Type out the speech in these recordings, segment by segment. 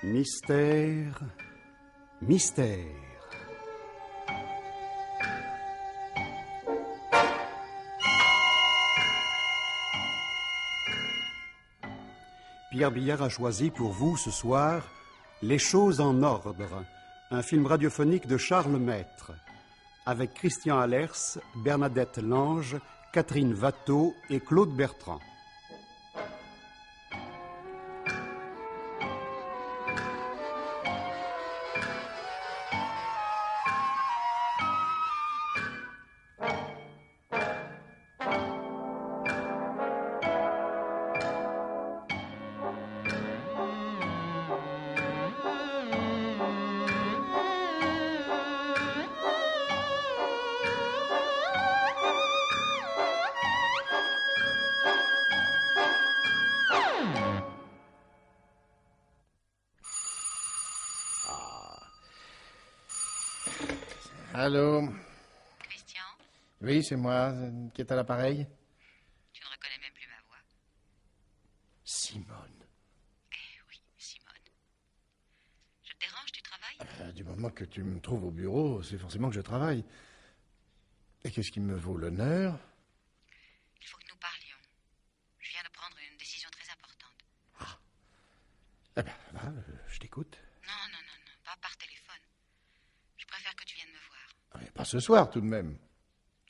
Mystère, mystère. Pierre Billard a choisi pour vous ce soir Les choses en ordre, un film radiophonique de Charles Maître, avec Christian Allers, Bernadette Lange, Catherine Watteau et Claude Bertrand. Allô? Christian? Oui, c'est moi qui est à l'appareil. Tu ne reconnais même plus ma voix. Simone. Oui, Simone. Je te dérange, tu travailles? Du moment que tu me trouves au bureau, c'est forcément que je travaille. Et qu'est-ce qui me vaut l'honneur? Il faut que nous parlions. Je viens de prendre une décision très importante. Ah. Eh ben, là, je t'écoute. Non, pas par téléphone. Je préfère que tu viennes me voir. Mais pas ce soir, tout de même.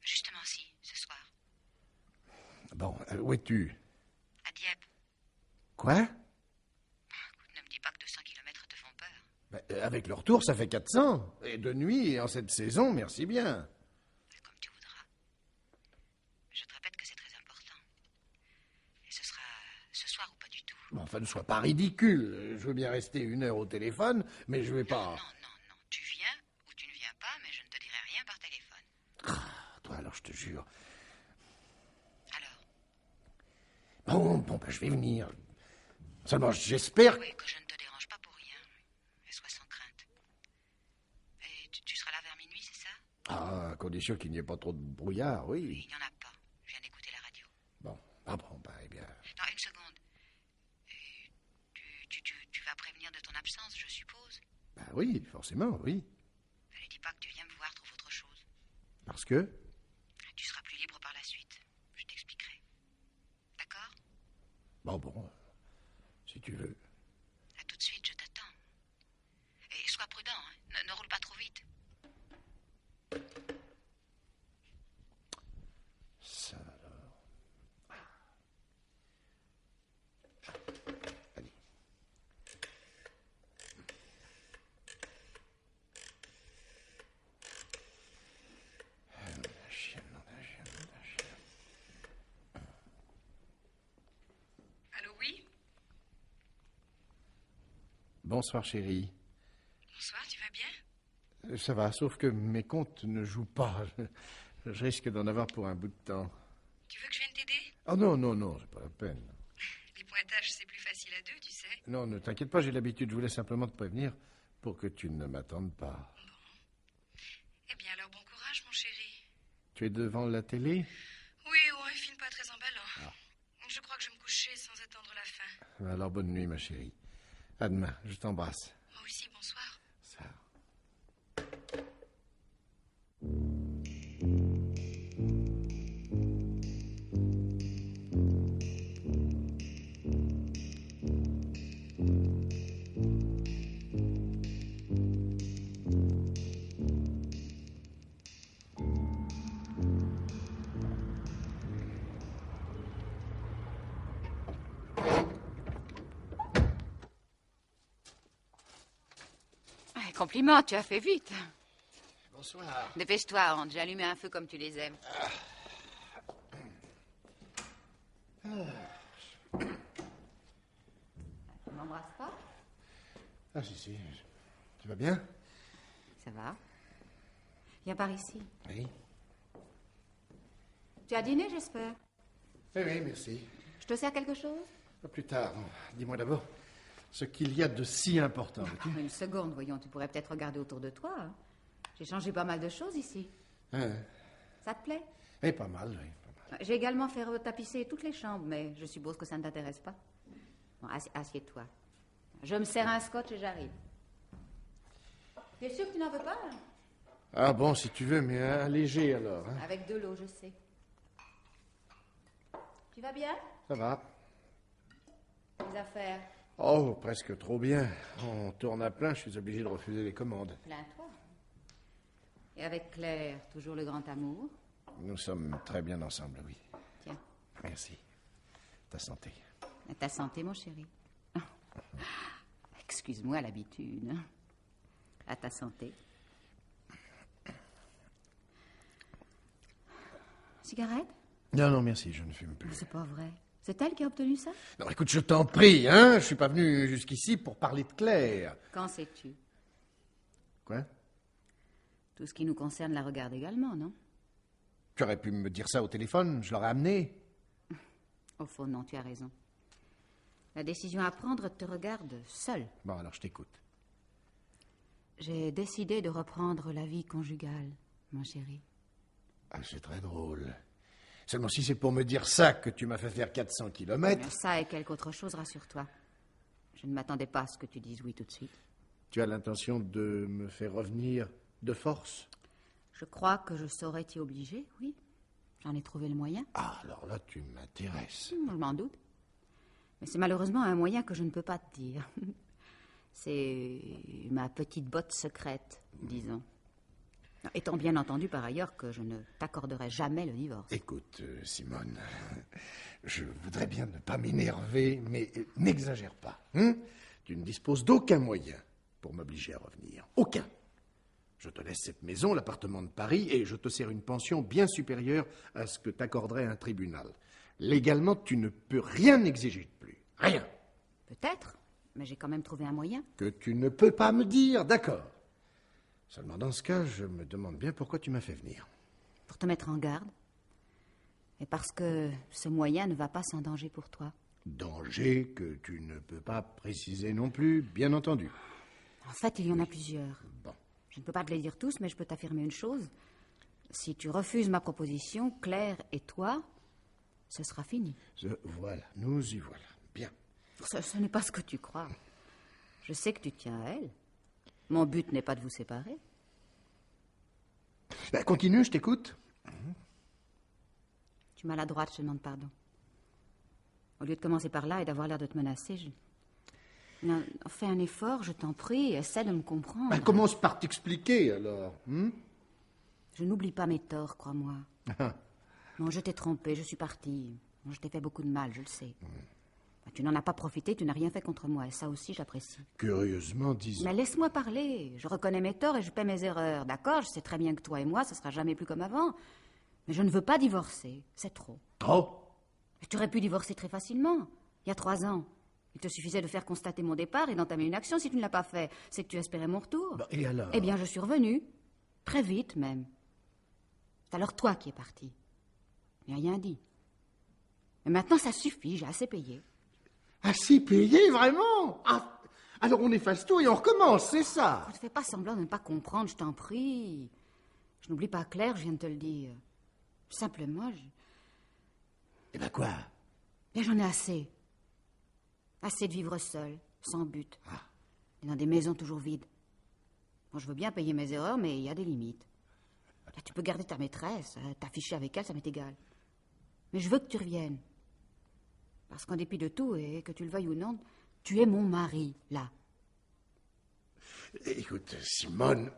Justement, si, ce soir. Bon, où es-tu? À Dieppe. Quoi? Écoute, ne me dis pas que 200 kilomètres te font peur. Avec le retour, ça fait 400. Et de nuit, et en cette saison, merci bien. Comme tu voudras. Je te répète que c'est très important. Et ce sera ce soir ou pas du tout. Bon, enfin, ne sois pas ridicule. Je veux bien rester 1 heure au téléphone, mais je vais pas... Non. Tu viens ou tu ne viens pas, mais je ne te dirai rien par téléphone. Ah, toi, alors, je te jure. Alors? Bon, je vais venir. Seulement, j'espère... Oui, que je ne te dérange pas pour rien. Et sois sans crainte. Et tu seras là vers minuit, c'est ça? Ah, à condition qu'il n'y ait pas trop de brouillard, oui. Il n'y en a pas. Je viens d'écouter la radio. Bon, eh bien... Non, une seconde. Et tu vas prévenir de ton absence, je suppose? Oui, forcément, oui. Ne dis pas que tu viens me voir, trouve autre chose. Parce que... Tu seras plus libre par la suite. Je t'expliquerai. D'accord? Bon, si tu veux. À tout de suite, je t'attends. Et sois prudent, hein. Ne roule pas trop vite. Ça alors... Allez. La chienne. Allô, oui? Bonsoir, chérie. Bonsoir, tu vas bien? Ça va, sauf que mes comptes ne jouent pas. Je risque d'en avoir pour un bout de temps. Tu veux que je vienne t'aider? Oh non, c'est pas la peine. Les pointages, c'est plus facile à deux, tu sais. Non, ne t'inquiète pas, j'ai l'habitude. Je voulais simplement te prévenir pour que tu ne m'attendes pas. Bon. Eh bien, alors, bon courage, mon chéri. Tu es devant la télé? Oui, un film pas très emballant. Je crois que je vais me coucher sans attendre la fin. Alors, bonne nuit, ma chérie. À demain, je t'embrasse. Moi aussi, bonsoir. Ça. Compliment, tu as fait vite. Bonsoir. Dépêche-toi, on a déjà allumé un feu comme tu les aimes. Tu m'embrasses pas? Ah, si. Tu vas bien? Ça va. Viens par ici. Oui. Tu as dîné, j'espère? Oui, merci. Je te sers quelque chose? Plus tard. Dis-moi d'abord ce qu'il y a de si important. Une seconde, voyons, tu pourrais peut-être regarder autour de toi. J'ai changé pas mal de choses ici. Ça te plaît? Eh, pas mal, oui. Pas mal. J'ai également fait retapisser toutes les chambres, mais je suppose que ça ne t'intéresse pas. Bon, assieds-toi. Je me sers un scotch et j'arrive. T'es sûr que tu n'en veux pas? Ah bon, si tu veux, mais un léger alors. Hein. Avec de l'eau, je sais. Tu vas bien? Ça va. Les affaires? Oh, presque trop bien. On tourne à plein, je suis obligé de refuser les commandes. Plains-toi. Et avec Claire, toujours le grand amour? Nous sommes très bien ensemble, oui. Tiens. Merci. Ta santé. À ta santé, mon chéri. Excuse-moi l'habitude. À ta santé. Cigarette? Non, non, merci, je ne fume plus. C'est pas vrai. C'est elle qui a obtenu ça? Non, écoute, je t'en prie, hein. Je suis pas venu jusqu'ici pour parler de Claire. Quand sais-tu? Quoi? Tout ce qui nous concerne la regarde également, non? Tu aurais pu me dire ça au téléphone, je l'aurais amené. Au fond, non, tu as raison. La décision à prendre te regarde seule. Bon, alors je t'écoute. J'ai décidé de reprendre la vie conjugale, mon chéri. Ah, c'est très drôle. Seulement si c'est pour me dire ça que tu m'as fait faire 400 kilomètres... Ça et quelque autre chose, rassure-toi. Je ne m'attendais pas à ce que tu dises oui tout de suite. Tu as l'intention de me faire revenir de force? Je crois que je saurais t'y obliger, oui. J'en ai trouvé le moyen. Ah, alors là, tu m'intéresses. Je m'en doute. Mais c'est malheureusement un moyen que je ne peux pas te dire. C'est ma petite botte secrète, disons. Étant bien entendu par ailleurs que je ne t'accorderai jamais le divorce. Écoute, Simone, je voudrais bien ne pas m'énerver, mais n'exagère pas. Hein? Tu ne disposes d'aucun moyen pour m'obliger à revenir. Aucun. Je te laisse cette maison, l'appartement de Paris, et je te sers une pension bien supérieure à ce que t'accorderait un tribunal. Légalement, tu ne peux rien exiger de plus. Rien. Peut-être, mais j'ai quand même trouvé un moyen. Que tu ne peux pas me dire, d'accord. Seulement dans ce cas, je me demande bien pourquoi tu m'as fait venir. Pour te mettre en garde. Et parce que ce moyen ne va pas sans danger pour toi. Danger que tu ne peux pas préciser non plus, bien entendu. En fait, il y en a plusieurs. Bon. Je ne peux pas te les dire tous, mais je peux t'affirmer une chose. Si tu refuses ma proposition, Claire et toi, ce sera fini. Voilà, nous y voilà. Bien. Ce n'est pas ce que tu crois. Je sais que tu tiens à elle. Mon but n'est pas de vous séparer. Ben, continue, je t'écoute. Tu es maladroite, je te demande pardon. Au lieu de commencer par là et d'avoir l'air de te menacer, Non, fais un effort, je t'en prie, essaie de me comprendre. Ben, commence par t'expliquer, alors. Je n'oublie pas mes torts, crois-moi. Non, je t'ai trompé, je suis partie. Je t'ai fait beaucoup de mal, je le sais. Tu n'en as pas profité, tu n'as rien fait contre moi, et ça aussi, j'apprécie. Curieusement, disons. Mais laisse-moi parler. Je reconnais mes torts et je paie mes erreurs. D'accord, je sais très bien que toi et moi, ce sera jamais plus comme avant. Mais je ne veux pas divorcer, c'est trop. Trop? Tu aurais pu divorcer très facilement, il y a 3 ans. Il te suffisait de faire constater mon départ et d'entamer une action. Si tu ne l'as pas fait, c'est que tu espérais mon retour. Bon, et alors? Eh bien, je suis revenue. Très vite, même. C'est alors toi qui es parti. Je n'ai rien dit. Mais maintenant, ça suffit, j'ai assez payé. Assez payé, vraiment? Ah, alors on efface tout et on recommence, c'est ça? Ne fais pas semblant de ne pas comprendre, je t'en prie. Je n'oublie pas Claire, je viens de te le dire. Simplement, Eh ben quoi? Bien, j'en ai assez. Assez de vivre seul, sans but. Et dans des maisons toujours vides. Bon, je veux bien payer mes erreurs, mais il y a des limites. Là, tu peux garder ta maîtresse, t'afficher avec elle, ça m'est égal. Mais je veux que tu reviennes. Parce qu'en dépit de tout, et que tu le veuilles ou non, tu es mon mari, là. Écoute, Simone,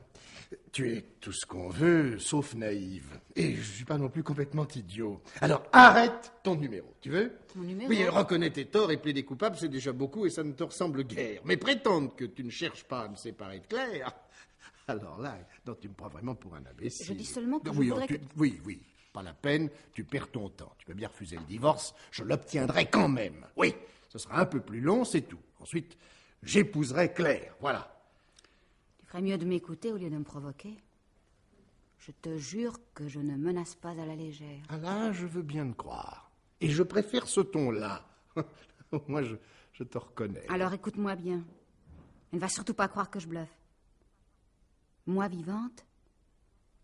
tu es tout ce qu'on veut, sauf naïve. Et je suis pas non plus complètement idiot. Alors arrête ton numéro, tu veux? Mon numéro? Oui, reconnais tes torts et plaider coupable, c'est déjà beaucoup et ça ne te ressemble guère. Mais prétendre que tu ne cherches pas à me séparer de Claire, alors là, non, tu me prends vraiment pour un imbécile. Je dis seulement que oui, je voudrais Oui, pas la peine, tu perds ton temps. Tu peux bien refuser le divorce, je l'obtiendrai quand même. Oui, ce sera un peu plus long, c'est tout. Ensuite, j'épouserai Claire, voilà. Tu ferais mieux de m'écouter au lieu de me provoquer. Je te jure que je ne menace pas à la légère. Ah là, je veux bien te croire. Et je préfère ce ton-là. Moi, je te reconnais. Alors écoute-moi bien. Et ne va surtout pas croire que je bluffe. Moi vivante,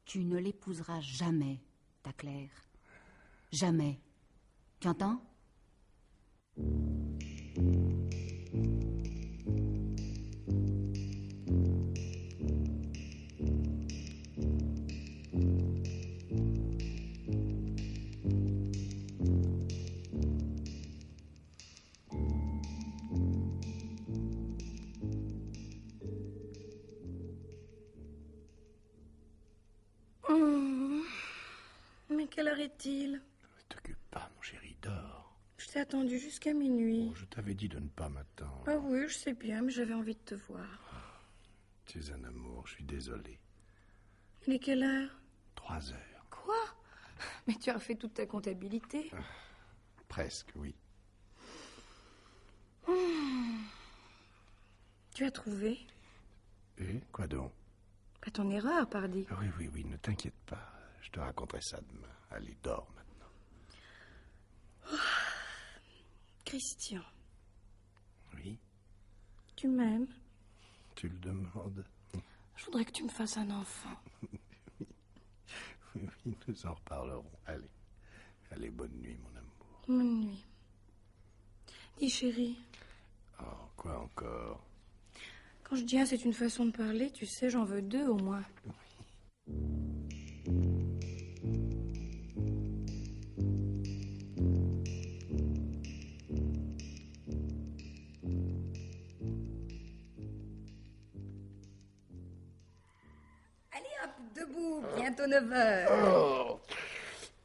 tu ne l'épouseras jamais, ta Claire. Jamais. Tu entends? quelle heure est-il? Ne t'occupe pas, mon chéri, dors. Je t'ai attendu jusqu'à minuit. Oh, je t'avais dit de ne pas m'attendre. Ah oui, je sais bien, mais j'avais envie de te voir. Tu es un amour, je suis désolé. Il est quelle heure? 3 heures. Quoi? Mais tu as refait toute ta comptabilité. Presque, oui. Tu as trouvé? Et quoi donc? Pas ton erreur, pardi. Oui, ne t'inquiète pas. Je te raconterai ça demain. Allez, dors maintenant. Christian, Oui, tu m'aimes? tu le demandes. Je voudrais que tu me fasses un enfant. Oui, nous en reparlerons. Allez. Allez, bonne nuit, mon amour. Bonne nuit. Dis, chérie, Oh, quoi encore? quand je dis un, c'est une façon de parler, tu sais, j'en veux 2 au moins. Allez hop, debout, bientôt 9h. Oh,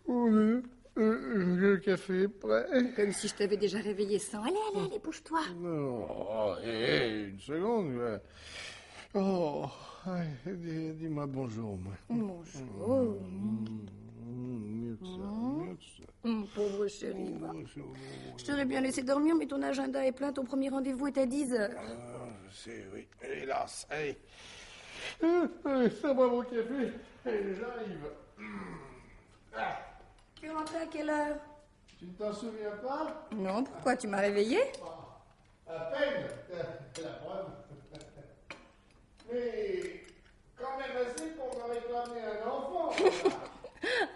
oui, le café est prêt. Comme si je t'avais déjà réveillé sans. Allez, bouge-toi. Non, oh, une seconde. Oh, dis-moi bonjour, moi. Bonjour. Mieux que ça. Pauvre chéri, va. Bonjour. Je t'aurais bien laissé dormir, mais ton agenda est plein, ton premier rendez-vous est à 10h. Je sais, oui. Hélas, allez. Ça va mon café. J'arrive. Tu es rentré à quelle heure? Tu ne t'en souviens pas? Non, pourquoi? Tu m'as réveillé? À peine. La preuve. Mais quand même assez pour me réclamer un enfant.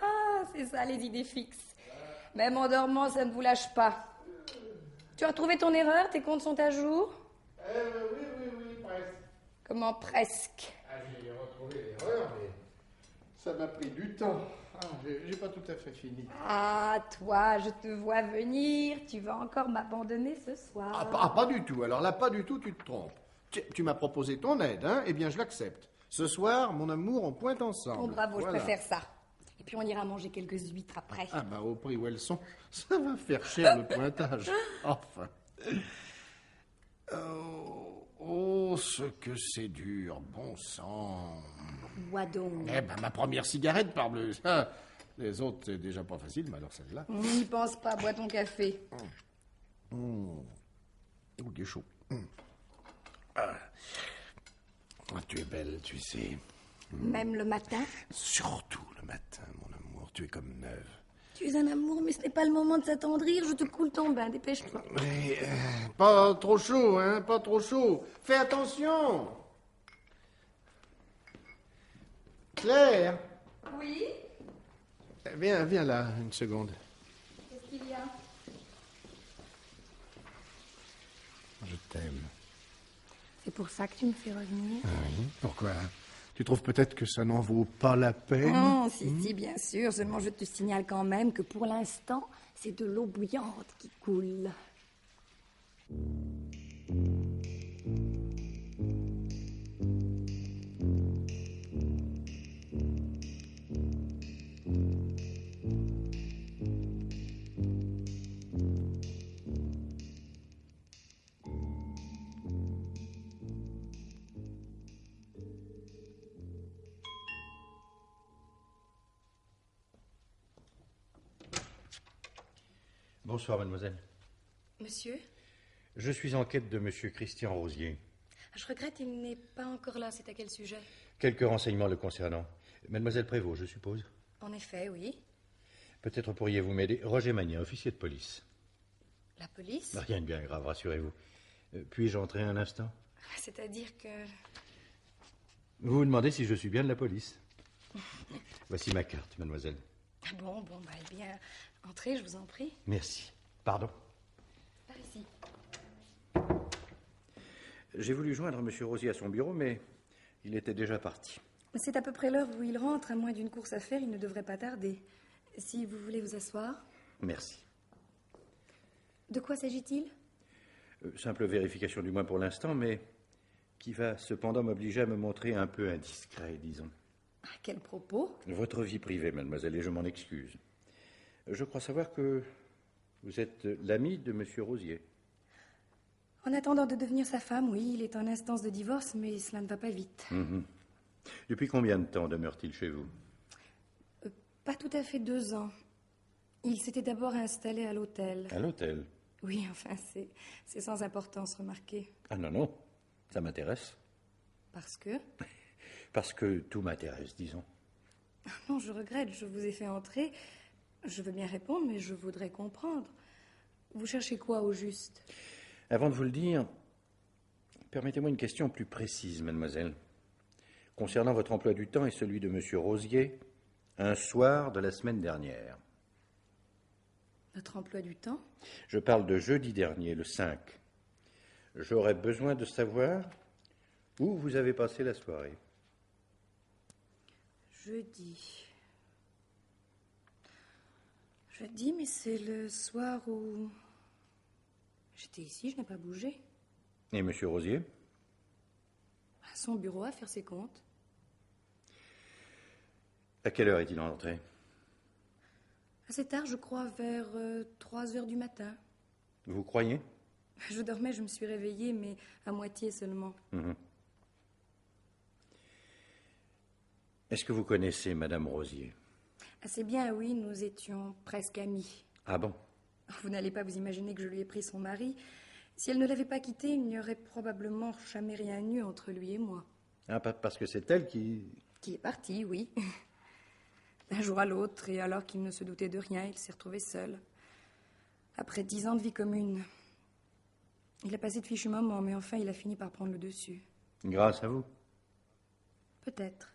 Ah, c'est ça, les idées fixes. Même en dormant, ça ne vous lâche pas. Tu as retrouvé ton erreur? Tes comptes sont à jour? Oui, presque. Comment presque? J'ai retrouvé l'erreur, mais ça m'a pris du temps. J'ai pas tout à fait fini. Ah, toi, je te vois venir. Tu vas encore m'abandonner ce soir. Pas du tout. Alors là, pas du tout, tu te trompes. Tu m'as proposé ton aide, hein? Eh bien, je l'accepte. Ce soir, mon amour, on pointe ensemble. Bon, bravo, Voilà. je préfère ça. Et puis on ira manger quelques huîtres après. Ah bah, au prix où elles sont, ça va faire cher le pointage. Enfin. Oh, ce que c'est dur, bon sang. Bois donc. Eh ben, ma première cigarette, parbleu. Ça, les autres, c'est déjà pas facile, mais alors celle-là. N'y pense pas, bois ton café. Oh, il est chaud. Ah, tu es belle, tu sais. Même le matin? Surtout le matin, mon amour. Tu es comme neuve. Tu es un amour, mais ce n'est pas le moment de s'attendrir. Je te coule ton bain, dépêche-toi. Mais, pas trop chaud, hein, pas trop chaud. Fais attention. Claire, Oui? viens là, une seconde. Qu'est-ce qu'il y a? Je t'aime. C'est pour ça que tu me fais revenir? Oui, pourquoi? Tu trouves peut-être que ça n'en vaut pas la peine? Non, si, bien sûr. Seulement, je te signale quand même que pour l'instant, c'est de l'eau bouillante qui coule. Bonsoir, mademoiselle. Monsieur? Je suis en quête de monsieur Christian Rosier. Je regrette, il n'est pas encore là. C'est à quel sujet? Quelques renseignements le concernant. Mademoiselle Prévost, je suppose. En effet, oui. Peut-être pourriez-vous m'aider. Roger Magnin, officier de police. La police? Rien de bien grave, rassurez-vous. Puis-je entrer un instant? C'est-à-dire que... Vous vous demandez si je suis bien de la police. Voici ma carte, mademoiselle. Ah bon, eh bien, entrez, je vous en prie. Merci. Pardon. Par ici. J'ai voulu joindre monsieur Rosier à son bureau, mais il était déjà parti. C'est à peu près l'heure où il rentre, à moins d'une course à faire, il ne devrait pas tarder. Si vous voulez vous asseoir. Merci. De quoi s'agit-il? Simple vérification du moins pour l'instant, mais qui va cependant m'obliger à me montrer un peu indiscret, disons. À quel propos? Votre vie privée, mademoiselle, et je m'en excuse. Je crois savoir que vous êtes l'ami de M. Rosier. En attendant de devenir sa femme, oui, il est en instance de divorce, mais cela ne va pas vite. Depuis combien de temps demeure-t-il chez vous? Pas tout à fait 2 ans. Il s'était d'abord installé à l'hôtel. À l'hôtel? Oui, enfin, c'est sans importance, remarquez. Ah non, non, ça m'intéresse. Parce que? Parce que tout m'intéresse, disons. Non, je regrette, je vous ai fait entrer. Je veux bien répondre, mais je voudrais comprendre. Vous cherchez quoi, au juste? Avant de vous le dire, permettez-moi une question plus précise, mademoiselle. Concernant votre emploi du temps et celui de M. Rosier, un soir de la semaine dernière. Notre emploi du temps? Je parle de jeudi dernier, le 5. J'aurais besoin de savoir où vous avez passé la soirée. Jeudi. Jeudi, mais c'est le soir où... J'étais ici, je n'ai pas bougé. Et M. Rosier? À son bureau à faire ses comptes. À quelle heure est-il entré? Assez tard, je crois, vers 3 heures du matin. Vous croyez? Je dormais, je me suis réveillée, mais à moitié seulement. Est-ce que vous connaissez Madame Rosier? Assez bien, oui, nous étions presque amis. Ah bon? Vous n'allez pas vous imaginer que je lui ai pris son mari. Si elle ne l'avait pas quitté, il n'y aurait probablement jamais rien eu entre lui et moi. Ah, parce que c'est elle qui... Qui est partie, oui. D'un jour à l'autre, et alors qu'il ne se doutait de rien, il s'est retrouvé seul. Après 10 ans de vie commune. Il a passé de fichus moments, mais enfin, il a fini par prendre le dessus. Grâce à vous? Peut-être.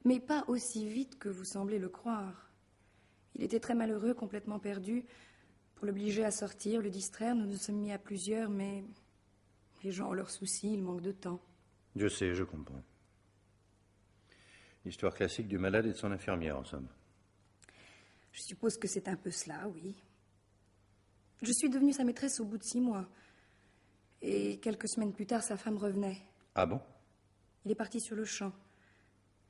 Mais pas aussi vite que vous semblez le croire. Il était très malheureux, complètement perdu. Pour l'obliger à sortir, le distraire, nous nous sommes mis à plusieurs, mais les gens ont leurs soucis, il manque de temps. Je sais, je comprends. L'histoire classique du malade et de son infirmière, en somme. Je suppose que c'est un peu cela, oui. Je suis devenue sa maîtresse au bout de 6 mois. Et quelques semaines plus tard, sa femme revenait. Ah bon? Il est parti sur le champ,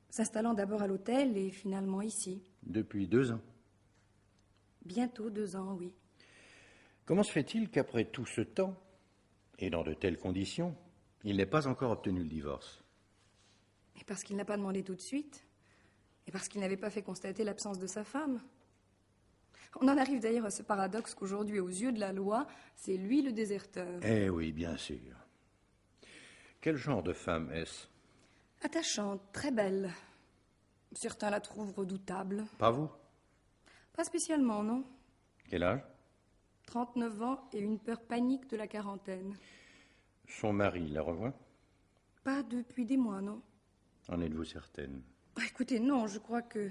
s'installant d'abord à l'hôtel et finalement ici. Depuis 2 ans? Bientôt 2 ans, oui. Comment se fait-il qu'après tout ce temps, et dans de telles conditions, il n'ait pas encore obtenu le divorce? Et parce qu'il n'a pas demandé tout de suite. Et parce qu'il n'avait pas fait constater l'absence de sa femme. On en arrive d'ailleurs à ce paradoxe qu'aujourd'hui, aux yeux de la loi, c'est lui le déserteur. Eh oui, bien sûr. Quel genre de femme est-ce? Attachante, très belle. Certains la trouvent redoutable. Pas vous? Pas spécialement, non. Quel âge? 39 ans et une peur panique de la quarantaine. Son mari la revoit? Pas depuis des mois, non. En êtes-vous certaine? Écoutez, non, je crois que...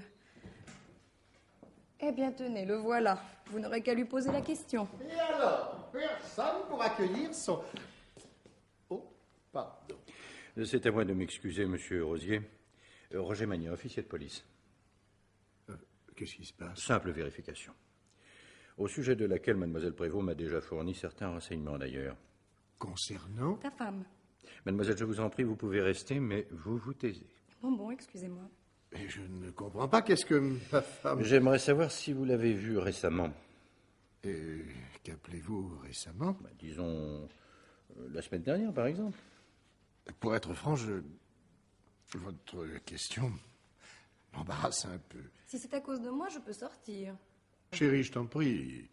Eh bien, tenez, le voilà. Vous n'aurez qu'à lui poser la question. Et alors, personne pour accueillir son... Oh, pardon. C'est à moi de m'excuser, monsieur Rosier. Roger Magnin, officier de police. Qu'est-ce qui se passe? Simple vérification. Au sujet de laquelle mademoiselle Prévost m'a déjà fourni certains renseignements, d'ailleurs. Concernant? Ta femme. Mademoiselle, je vous en prie, vous pouvez rester, mais vous vous taisez. Bon, excusez-moi. Et je ne comprends pas, qu'est-ce que ma femme... J'aimerais savoir si vous l'avez vue récemment. Et qu'appelez-vous récemment? Disons, la semaine dernière, par exemple. Pour être franc, votre question m'embarrasse un peu. Si c'est à cause de moi, je peux sortir. Chérie, je t'en prie.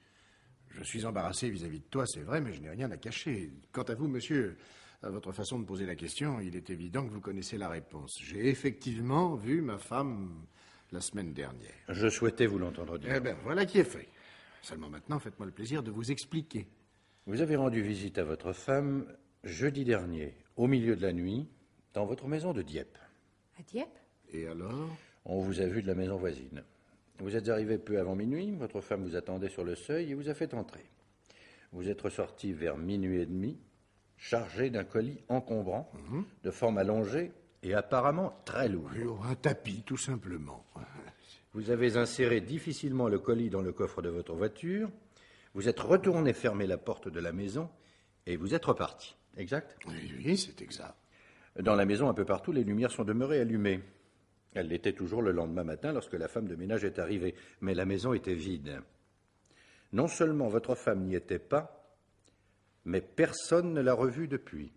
Je suis embarrassé vis-à-vis de toi, c'est vrai, mais je n'ai rien à cacher. Quant à vous, monsieur, à votre façon de poser la question, il est évident que vous connaissez la réponse. J'ai effectivement vu ma femme la semaine dernière. Je souhaitais vous l'entendre dire. Eh bien, voilà qui est fait. Seulement maintenant, faites-moi le plaisir de vous expliquer. Vous avez rendu visite à votre femme jeudi dernier, au milieu de la nuit, dans votre maison de Dieppe. À Dieppe? Et alors? On vous a vu de la maison voisine. Vous êtes arrivé peu avant minuit, votre femme vous attendait sur le seuil et vous a fait entrer. Vous êtes ressorti vers 00h30, chargé d'un colis encombrant, de forme allongée et apparemment très lourd. Un tapis, tout simplement. Vous avez inséré difficilement le colis dans le coffre de votre voiture, vous êtes retourné fermer la porte de la maison et vous êtes reparti. Exact? Oui, c'est exact. Dans la maison, un peu partout, les lumières sont demeurées allumées. Elle l'était toujours le lendemain matin lorsque la femme de ménage est arrivée, mais la maison était vide. Non seulement votre femme n'y était pas, mais personne ne l'a revue depuis.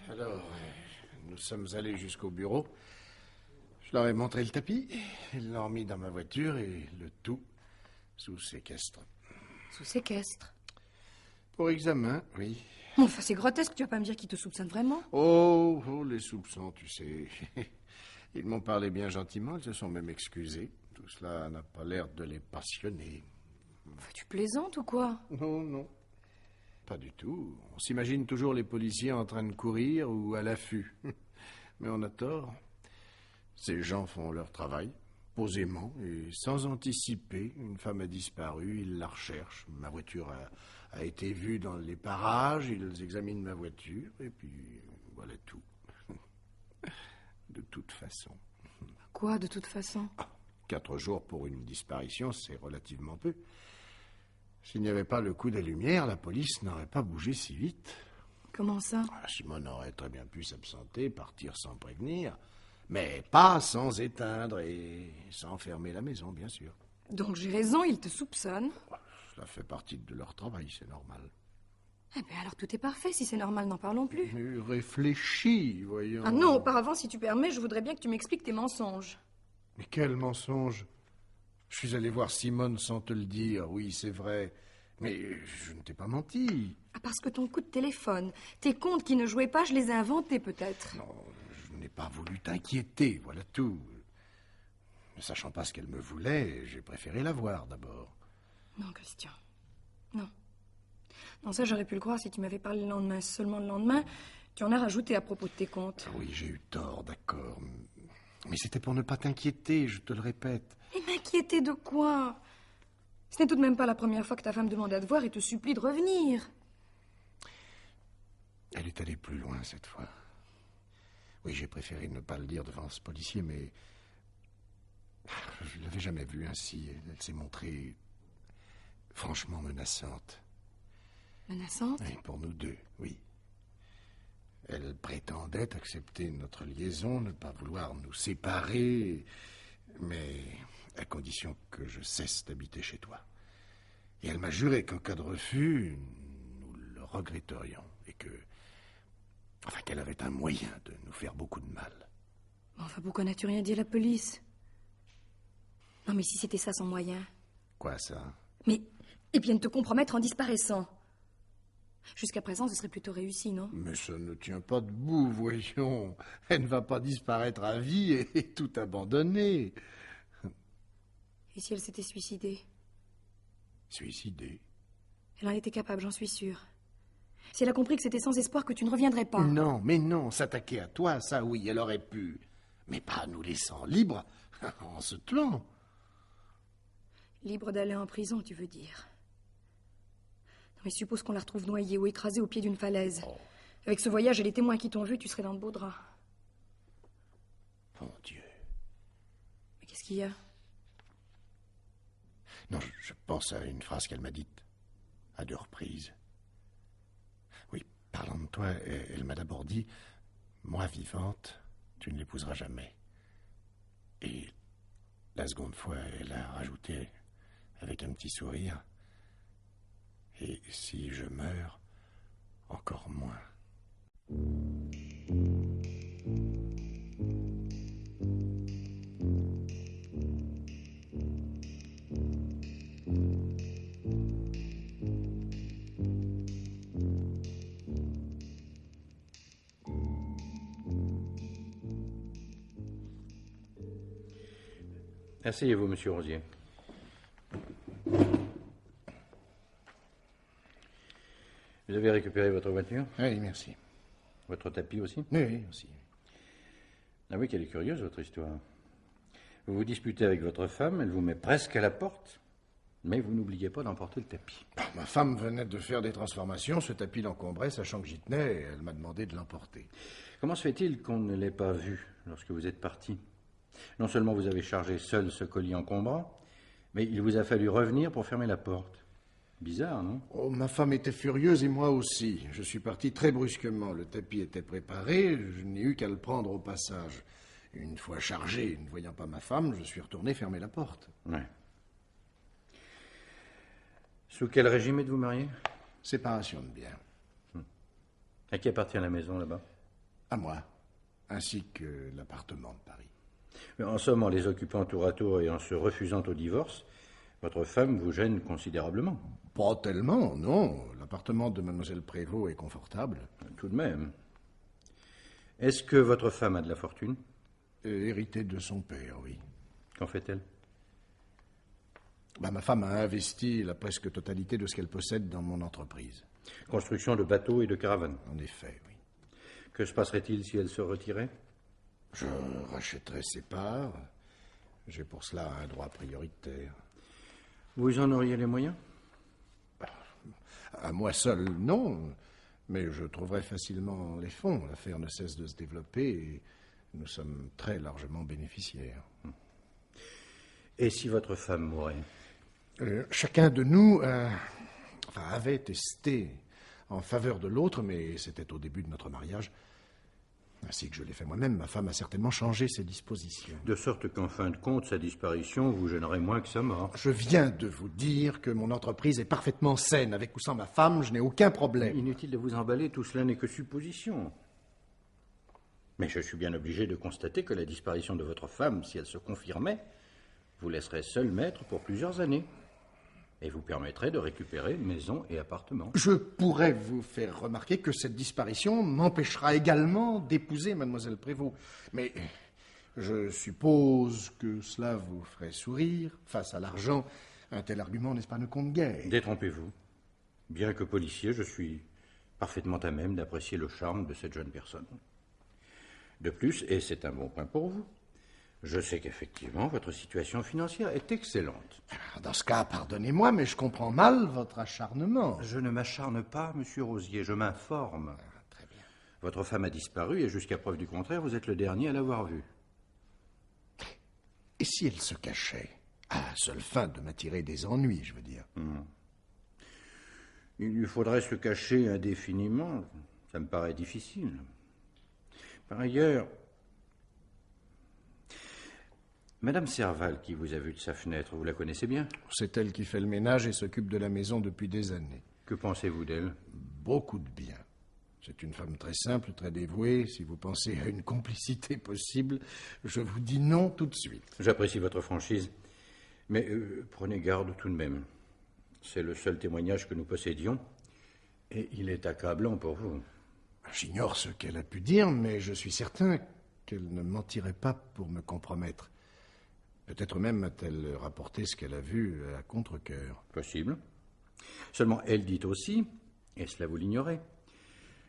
Alors, nous sommes allés jusqu'au bureau. Je leur ai montré le tapis. Ils l'ont mis dans ma voiture et le tout sous séquestre. Sous séquestre. Pour examen, oui. Enfin, c'est grotesque, tu vas pas me dire qu'ils te soupçonnent vraiment? Oh, les soupçons, tu sais. Ils m'ont parlé bien gentiment, ils se sont même excusés. Tout cela n'a pas l'air de les passionner. Enfin, tu plaisantes ou quoi? Non, non. Pas du tout. On s'imagine toujours les policiers en train de courir ou à l'affût. Mais on a tort. Ces gens font leur travail, posément et sans anticiper. Une femme a disparu, ils la recherchent. Ma voiture a été vue dans les parages, ils examinent ma voiture, et puis voilà tout. De toute façon. Quoi, de toute façon? 4 jours pour une disparition, c'est relativement peu. S'il n'y avait pas le coup des lumières, la police n'aurait pas bougé si vite. Comment ça? Simone aurait très bien pu s'absenter, partir sans prévenir, mais pas sans éteindre et sans fermer la maison, bien sûr. Donc j'ai raison, ils te soupçonnent. Cela fait partie de leur travail, c'est normal. Eh bien alors tout est parfait, si c'est normal, n'en parlons plus. Mais réfléchis, voyons. Ah non, auparavant, si tu permets, je voudrais bien que tu m'expliques tes mensonges. Mais quel mensonge! Je suis allé voir Simone sans te le dire, oui, c'est vrai. Mais je ne t'ai pas menti. Ah, parce que ton coup de téléphone, tes comptes qui ne jouaient pas, je les ai inventés peut-être. Non, je n'ai pas voulu t'inquiéter, voilà tout. Ne sachant pas ce qu'elle me voulait, j'ai préféré la voir d'abord. Non, Christian. Non. Non, ça j'aurais pu le croire si tu m'avais parlé le lendemain. Seulement le lendemain, tu en as rajouté à propos de tes comptes. Oui, j'ai eu tort, d'accord. Mais c'était pour ne pas t'inquiéter, je te le répète. Et m'inquiéter de quoi? Ce n'est tout de même pas la première fois que ta femme demande à te voir et te supplie de revenir. Elle est allée plus loin cette fois. Oui, j'ai préféré ne pas le dire devant ce policier, mais je ne l'avais jamais vue ainsi. Elle s'est montrée franchement menaçante. Menaçante? Oui, pour nous deux, oui. Elle prétendait accepter notre liaison, ne pas vouloir nous séparer, mais à condition que je cesse d'habiter chez toi. Et elle m'a juré qu'en cas de refus, nous le regretterions et qu'elle avait un moyen de nous faire beaucoup de mal. Enfin, pourquoi n'as-tu rien dit à la police? Non, mais si c'était ça son moyen. Quoi, ça? Mais, et bien de te compromettre en disparaissant. Jusqu'à présent, ce serait plutôt réussi, non? Mais ça ne tient pas debout, voyons. Elle ne va pas disparaître à vie et tout abandonner. Et si elle s'était suicidée? Suicidée? Elle en était capable, j'en suis sûre. Si elle a compris que c'était sans espoir, que tu ne reviendrais pas. Non, mais non, s'attaquer à toi, ça oui, elle aurait pu. Mais pas nous laissant libres en se tuant. Libre d'aller en prison, tu veux dire? Non, mais suppose qu'on la retrouve noyée ou écrasée au pied d'une falaise. Oh. Avec ce voyage et les témoins qui t'ont vu, tu serais dans de beaux draps. Mon Dieu. Mais qu'est-ce qu'il y a? Non, je pense à une phrase qu'elle m'a dite, à 2 reprises. Oui, parlant de toi, elle m'a d'abord dit « Moi vivante, tu ne l'épouseras jamais. » Et la seconde fois, elle a rajouté avec un petit sourire « Et si je meurs, encore moins. » Asseyez-vous, monsieur Rosier. Vous avez récupéré votre voiture? Oui, merci. Votre tapis aussi? Oui, aussi. Ah oui, qu'elle est curieuse, votre histoire. Vous vous disputez avec votre femme, elle vous met presque à la porte, mais vous n'oubliez pas d'emporter le tapis. Ma femme venait de faire des transformations, ce tapis l'encombrait, sachant que j'y tenais, et elle m'a demandé de l'emporter. Comment se fait-il qu'on ne l'ait pas vu lorsque vous êtes parti? Non seulement vous avez chargé seul ce colis encombrant, mais il vous a fallu revenir pour fermer la porte. Bizarre, non? Oh, ma femme était furieuse et moi aussi. Je suis parti très brusquement. Le tapis était préparé, je n'ai eu qu'à le prendre au passage. Une fois chargé, ne voyant pas ma femme, je suis retourné fermer la porte. Ouais. Sous quel régime êtes-vous marié? Séparation de biens. À qui appartient la maison là-bas? À moi, ainsi que l'appartement de Paris. Mais en somme, en les occupant tour à tour et en se refusant au divorce, votre femme vous gêne considérablement. Pas tellement, non. L'appartement de Mademoiselle Prévost est confortable. Tout de même. Est-ce que votre femme a de la fortune? Hérité de son père, oui. Qu'en fait-elle? Ma femme a investi la presque totalité de ce qu'elle possède dans mon entreprise. Construction de bateaux et de caravanes. En effet, oui. Que se passerait-il si elle se retirait? Je rachèterai ses parts. J'ai pour cela un droit prioritaire. Vous en auriez les moyens? À moi seul, non. Mais je trouverai facilement les fonds. L'affaire ne cesse de se développer et nous sommes très largement bénéficiaires. Et si votre femme mourait? Chacun de nous avait testé en faveur de l'autre, mais c'était au début de notre mariage. Ainsi que je l'ai fait moi-même, ma femme a certainement changé ses dispositions. De sorte qu'en fin de compte, sa disparition vous gênerait moins que sa mort. Je viens de vous dire que mon entreprise est parfaitement saine. Avec ou sans ma femme, je n'ai aucun problème. Inutile de vous emballer, tout cela n'est que supposition. Mais je suis bien obligé de constater que la disparition de votre femme, si elle se confirmait, vous laisserait seul maître pour plusieurs années et vous permettrait de récupérer maison et appartement. Je pourrais vous faire remarquer que cette disparition m'empêchera également d'épouser Mademoiselle Prévost. Mais je suppose que cela vous ferait sourire. Face à l'argent, un tel argument, n'est-ce pas, ne compte guère. Détrompez-vous. Bien que policier, je suis parfaitement à même d'apprécier le charme de cette jeune personne. De plus, et c'est un bon point pour vous, je sais qu'effectivement, votre situation financière est excellente. Dans ce cas, pardonnez-moi, mais je comprends mal votre acharnement. Je ne m'acharne pas, monsieur Rosier, je m'informe. Très bien. Votre femme a disparu et jusqu'à preuve du contraire, vous êtes le dernier à l'avoir vue. Et si elle se cachait? À la seule fin de m'attirer des ennuis, je veux dire. Il lui faudrait se cacher indéfiniment. Ça me paraît difficile. Par ailleurs, Madame Serval, qui vous a vu de sa fenêtre, vous la connaissez bien? C'est elle qui fait le ménage et s'occupe de la maison depuis des années. Que pensez-vous d'elle? Beaucoup de bien. C'est une femme très simple, très dévouée. Si vous pensez à une complicité possible, je vous dis non tout de suite. J'apprécie votre franchise, mais prenez garde tout de même. C'est le seul témoignage que nous possédions, et il est accablant pour vous. J'ignore ce qu'elle a pu dire, mais je suis certain qu'elle ne mentirait pas pour me compromettre. Peut-être même a-t-elle rapporté ce qu'elle a vu à contre-cœur. Possible. Seulement, elle dit aussi, et cela vous l'ignorez,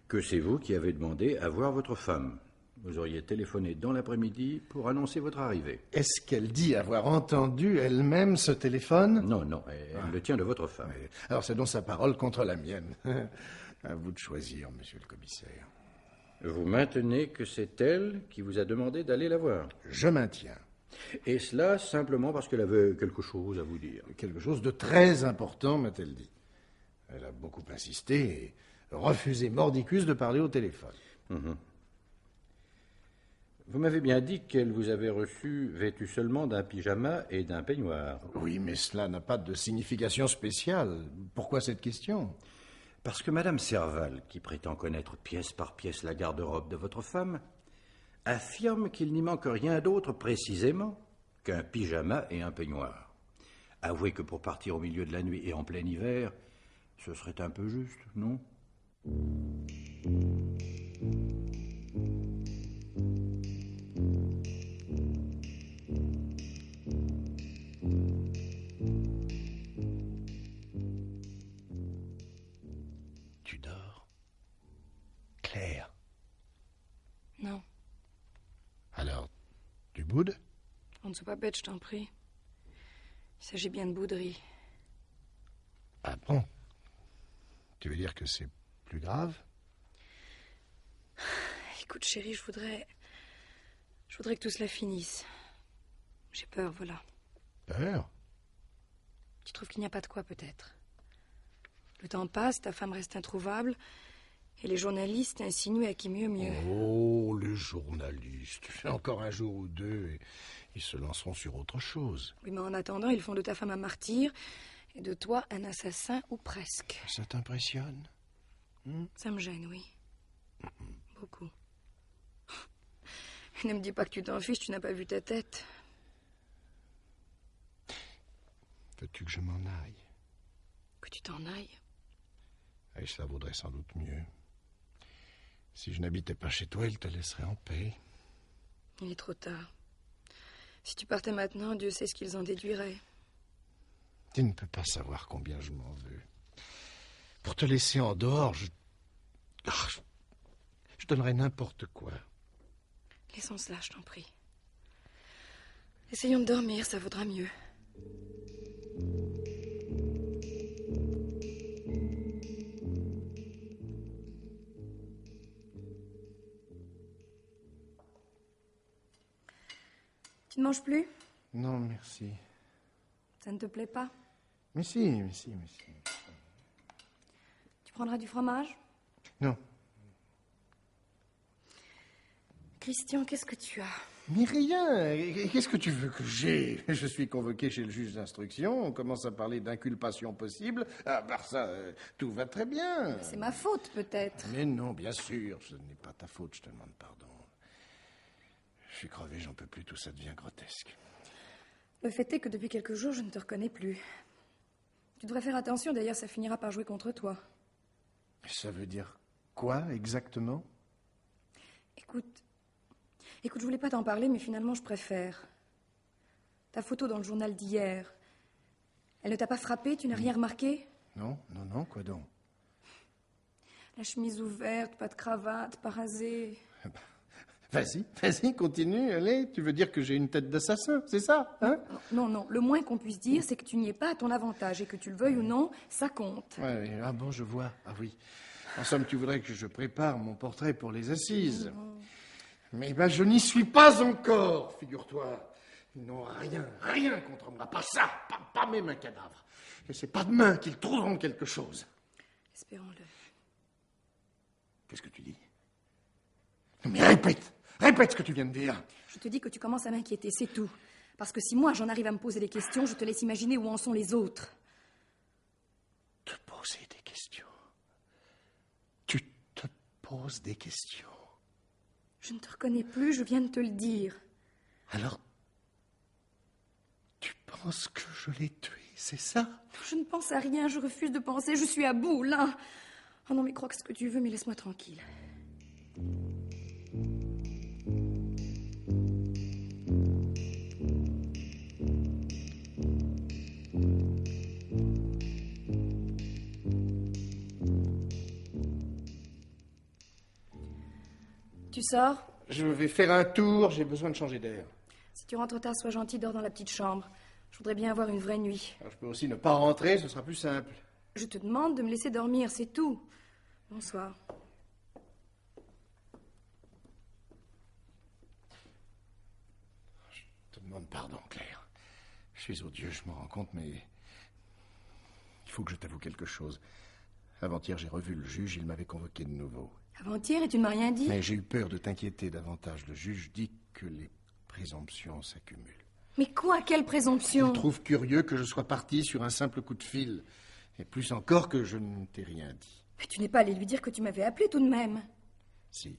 que c'est vous qui avez demandé à voir votre femme. Vous auriez téléphoné dans l'après-midi pour annoncer votre arrivée. Est-ce qu'elle dit avoir entendu elle-même ce téléphone? Non, elle le tient de votre femme. Alors c'est donc sa parole contre la mienne. À vous de choisir, monsieur le commissaire. Vous maintenez que c'est elle qui vous a demandé d'aller la voir? Je maintiens. Et cela simplement parce qu'elle avait quelque chose à vous dire? Quelque chose de très important, m'a-t-elle dit. Elle a beaucoup insisté et refusé mordicus de parler au téléphone. Vous m'avez bien dit qu'elle vous avait reçu vêtu seulement d'un pyjama et d'un peignoir. Oui, mais cela n'a pas de signification spéciale. Pourquoi cette question? Parce que Madame Serval, qui prétend connaître pièce par pièce la garde-robe de votre femme, affirme qu'il n'y manque rien d'autre précisément qu'un pyjama et un peignoir. Avouez que pour partir au milieu de la nuit et en plein hiver, ce serait un peu juste, non? Tu dors? Claire. Non. Alors, tu boudes? ne sois pas bête, je t'en prie. Il s'agit bien de bouderie. Ah bon? Tu veux dire que c'est plus grave? Écoute, chérie, je voudrais que tout cela finisse. J'ai peur, voilà. Peur? Tu trouves qu'il n'y a pas de quoi, peut-être? Le temps passe, ta femme reste introuvable, et les journalistes insinuent à qui mieux. Oh, les journalistes. Encore un jour ou deux, et ils se lanceront sur autre chose. Oui, mais en attendant, ils font de ta femme un martyr, et de toi un assassin, ou presque. Ça t'impressionne? Ça me gêne, oui. Beaucoup. Ne me dis pas que tu t'en fiches, tu n'as pas vu ta tête. Veux-tu que je m'en aille? Que tu t'en ailles? Et ça vaudrait sans doute mieux. Si je n'habitais pas chez toi, il te laisserait en paix. Il est trop tard. Si tu partais maintenant, Dieu sait ce qu'ils en déduiraient. Tu ne peux pas savoir combien je m'en veux. Pour te laisser en dehors, je donnerais n'importe quoi. Laissons cela, je t'en prie. Essayons de dormir, ça vaudra mieux. Tu ne manges plus? Non, merci. Ça ne te plaît pas? Mais si. Tu prendras du fromage? Non. Christian, qu'est-ce que tu as? Mais rien. Qu'est-ce que tu veux que j'ai? Je suis convoqué chez le juge d'instruction. On commence à parler d'inculpation possible. À part ça, tout va très bien. C'est ma faute, peut-être. Mais non, bien sûr. Ce n'est pas ta faute, je te demande pardon. Je suis crevé, j'en peux plus. Tout ça devient grotesque. Le fait est que depuis quelques jours, je ne te reconnais plus. Tu devrais faire attention, d'ailleurs, ça finira par jouer contre toi. Ça veut dire quoi, exactement? Écoute, je voulais pas t'en parler, mais finalement, je préfère. Ta photo dans le journal d'hier, elle ne t'a pas frappé? Tu n'as rien remarqué? Non, quoi donc? La chemise ouverte, pas de cravate, pas rasée. Vas-y, continue, allez. Tu veux dire que j'ai une tête d'assassin, c'est ça, hein? Non, le moins qu'on puisse dire, c'est que tu n'y es pas à ton avantage, et que tu le veuilles ou non, ça compte. Ouais, ah bon, je vois, ah oui. En somme, tu voudrais que je prépare mon portrait pour les assises. Mais je n'y suis pas encore, figure-toi. Ils n'ont rien contre moi, pas ça, pas même un cadavre. Et c'est pas demain qu'ils trouveront quelque chose. Espérons-le. Qu'est-ce que tu dis? Non, mais répète ce que tu viens de dire. Je te dis que tu commences à m'inquiéter, c'est tout. Parce que si moi, j'en arrive à me poser des questions, je te laisse imaginer où en sont les autres. Te poser des questions? Tu te poses des questions? Je ne te reconnais plus, je viens de te le dire. Alors, tu penses que je l'ai tué, c'est ça? Je ne pense à rien, je refuse de penser, je suis à bout, là. Oh non, mais crois que ce que tu veux, mais laisse-moi tranquille. Tu sors? Je vais faire un tour, j'ai besoin de changer d'air. Si tu rentres tard, sois gentil, dors dans la petite chambre. Je voudrais bien avoir une vraie nuit. Alors, je peux aussi ne pas rentrer, ce sera plus simple. Je te demande de me laisser dormir, c'est tout. Bonsoir. Je te demande pardon, Claire. Je suis odieux, je m'en rends compte, mais il faut que je t'avoue quelque chose. Avant-hier, j'ai revu le juge, il m'avait convoqué de nouveau. Avant-hier, et tu ne m'as rien dit? Mais j'ai eu peur de t'inquiéter davantage. Le juge dit que les présomptions s'accumulent. Mais quoi? Quelle présomption? Il trouve curieux que je sois parti sur un simple coup de fil. Et plus encore que je ne t'ai rien dit. Mais tu n'es pas allé lui dire que tu m'avais appelé tout de même. Si.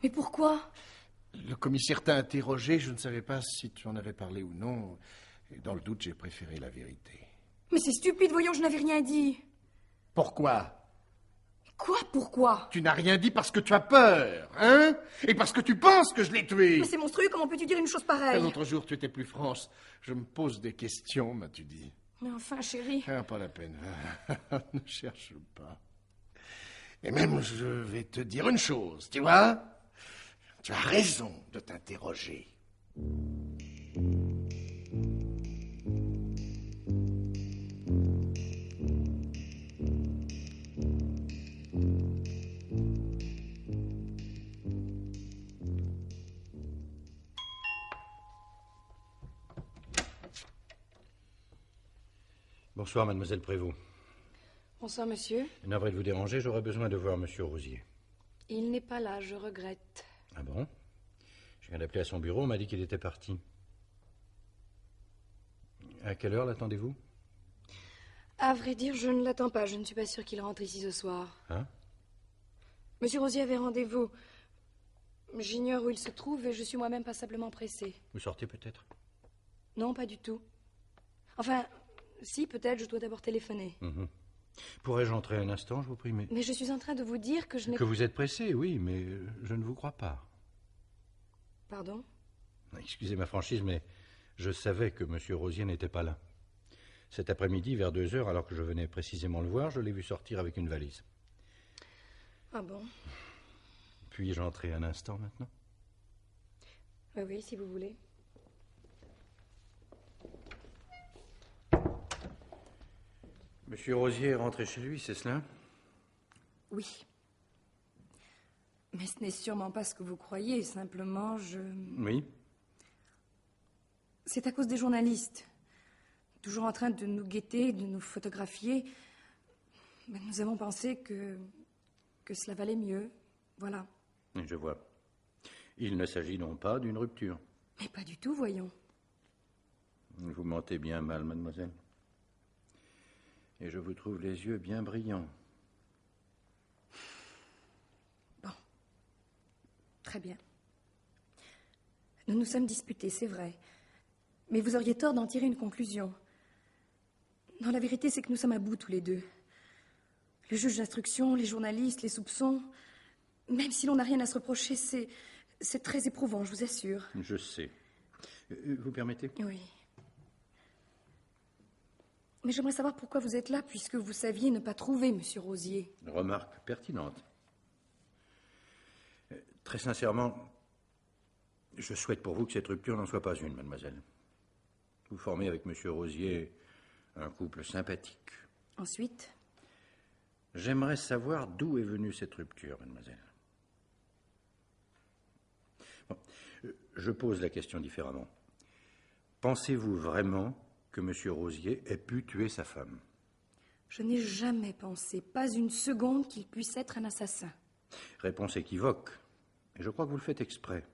Mais pourquoi? Le commissaire t'a interrogé, je ne savais pas si tu en avais parlé ou non. Et dans le doute, j'ai préféré la vérité. Mais c'est stupide, voyons, je n'avais rien dit. Pourquoi? Quoi, pourquoi? Tu n'as rien dit parce que tu as peur, hein? Et parce que tu penses que je l'ai tué. Mais c'est monstrueux, comment peux-tu dire une chose pareille? L'autre jour, tu étais plus franche. Je me pose des questions, m'as-tu dit. Mais enfin, chérie... Ah, pas la peine. Ne cherche pas. Et même, je vais te dire une chose, tu vois? Tu as raison de t'interroger. Bonsoir, mademoiselle Prévost. Bonsoir, monsieur. Navré de vous déranger, j'aurais besoin de voir monsieur Rosier. Il n'est pas là, je regrette. Ah bon? Je viens d'appeler à son bureau, on m'a dit qu'il était parti. À quelle heure l'attendez-vous? À vrai dire, je ne l'attends pas. Je ne suis pas sûre qu'il rentre ici ce soir. Hein? Monsieur Rosier avait rendez-vous. J'ignore où il se trouve et je suis moi-même passablement pressée. Vous sortez peut-être? Non, pas du tout. Enfin, si, peut-être, je dois d'abord téléphoner. Pourrais-je entrer un instant, je vous prie, Mais je suis en train de vous dire que je n'ai... Que vous êtes pressé, oui, mais je ne vous crois pas. Pardon? Excusez ma franchise, mais je savais que monsieur Rosier n'était pas là. Cet après-midi, vers 2 heures, alors que je venais précisément le voir, je l'ai vu sortir avec une valise. Ah bon? Puis-je entrer un instant maintenant? Oui, si vous voulez. Monsieur Rosier est rentré chez lui, c'est cela? Oui. Mais ce n'est sûrement pas ce que vous croyez, simplement Oui. C'est à cause des journalistes. Toujours en train de nous guetter, de nous photographier. Mais nous avons pensé que cela valait mieux. Voilà. Je vois. Il ne s'agit donc pas d'une rupture. Mais pas du tout, voyons. Vous mentez bien mal, mademoiselle. Et je vous trouve les yeux bien brillants. Bon. Très bien. Nous nous sommes disputés, c'est vrai. Mais vous auriez tort d'en tirer une conclusion. Non, la vérité, c'est que nous sommes à bout tous les deux. Le juge d'instruction, les journalistes, les soupçons... Même si l'on n'a rien à se reprocher, c'est très éprouvant, je vous assure. Je sais. Vous permettez? Oui. Mais j'aimerais savoir pourquoi vous êtes là, puisque vous saviez ne pas trouver monsieur Rosier. Remarque pertinente. Très sincèrement, je souhaite pour vous que cette rupture n'en soit pas une, mademoiselle. Vous formez avec monsieur Rosier un couple sympathique. Ensuite? J'aimerais savoir d'où est venue cette rupture, mademoiselle. Bon, je pose la question différemment. Pensez-vous vraiment que M. Rosier ait pu tuer sa femme? Je n'ai jamais pensé, pas une seconde, qu'il puisse être un assassin. Réponse équivoque. Et je crois que vous le faites exprès.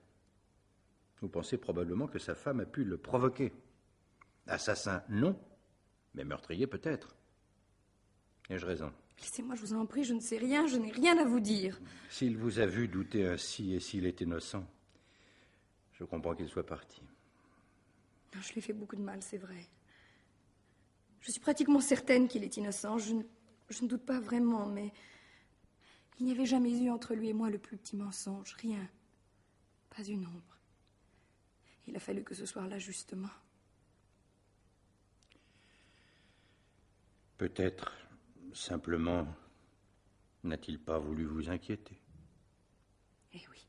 Vous pensez probablement que sa femme a pu le provoquer. Assassin, non, mais meurtrier peut-être. Ai-je raison? Laissez-moi, je vous en prie, je ne sais rien, je n'ai rien à vous dire. S'il vous a vu douter ainsi et s'il est innocent, je comprends qu'il soit parti. Non, je lui ai fait beaucoup de mal, c'est vrai. Je suis pratiquement certaine qu'il est innocent. Je ne doute pas vraiment, mais il n'y avait jamais eu entre lui et moi le plus petit mensonge. Rien. Pas une ombre. Il a fallu que ce soir-là, justement. Peut-être, simplement, n'a-t-il pas voulu vous inquiéter? Eh oui.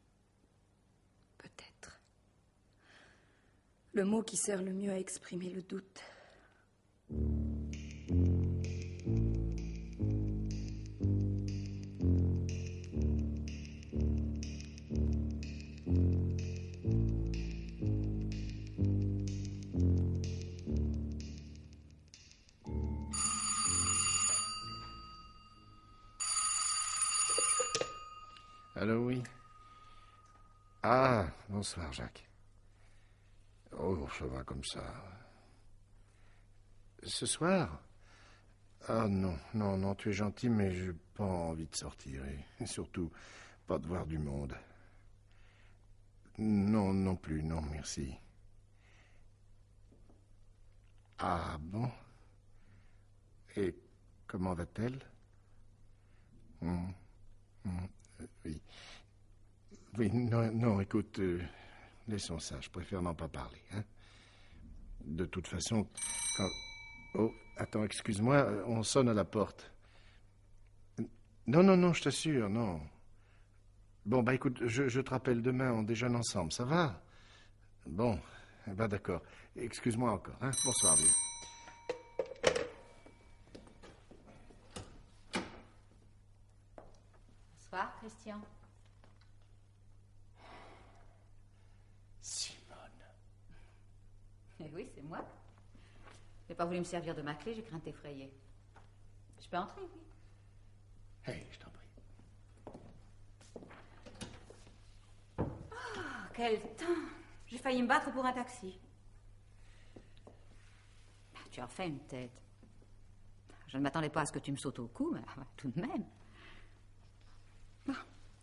Peut-être. Le mot qui sert le mieux à exprimer le doute. Allô, oui. Ah, bonsoir, Jacques. Oh, ça va comme ça. Ce soir? Ah non, tu es gentil, mais j'ai pas envie de sortir. Et surtout, pas de voir du monde. Non plus, non, merci. Ah, bon? Et comment va-t-elle? Oui. Oui, non, écoute, laissons ça, je préfère n'en pas parler, hein. De toute façon, quand... Oh, attends, excuse-moi, on sonne à la porte. Non, je t'assure, non. Bon, bah écoute, je te rappelle demain, on déjeune ensemble, ça va? Bon, bah d'accord. Excuse-moi encore, hein. Bonsoir, vieux. Bonsoir, Christian. Simone. Eh oui, c'est moi. J'ai pas voulu me servir de ma clé, j'ai craint de t'effrayer. Je peux entrer, oui? Hey, je t'en prie. Oh, quel temps! J'ai failli me battre pour un taxi. Tu en fais une tête. Je ne m'attendais pas à ce que tu me sautes au cou, mais tout de même. Bon.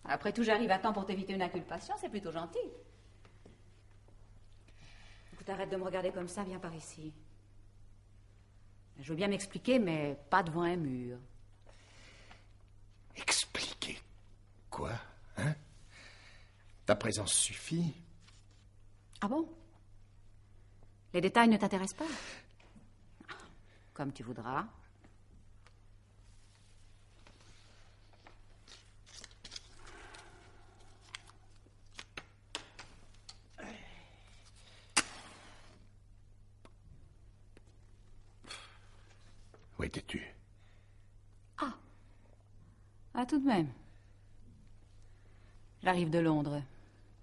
Après tout, j'arrive à temps pour t'éviter une inculpation, c'est plutôt gentil. Écoute, arrête de me regarder comme ça, viens par ici. Je veux bien m'expliquer, mais pas devant un mur. Expliquer quoi, hein? Ta présence suffit. Ah bon? Les détails ne t'intéressent pas? Comme tu voudras. Où étais-tu? Ah, tout de même. J'arrive de Londres.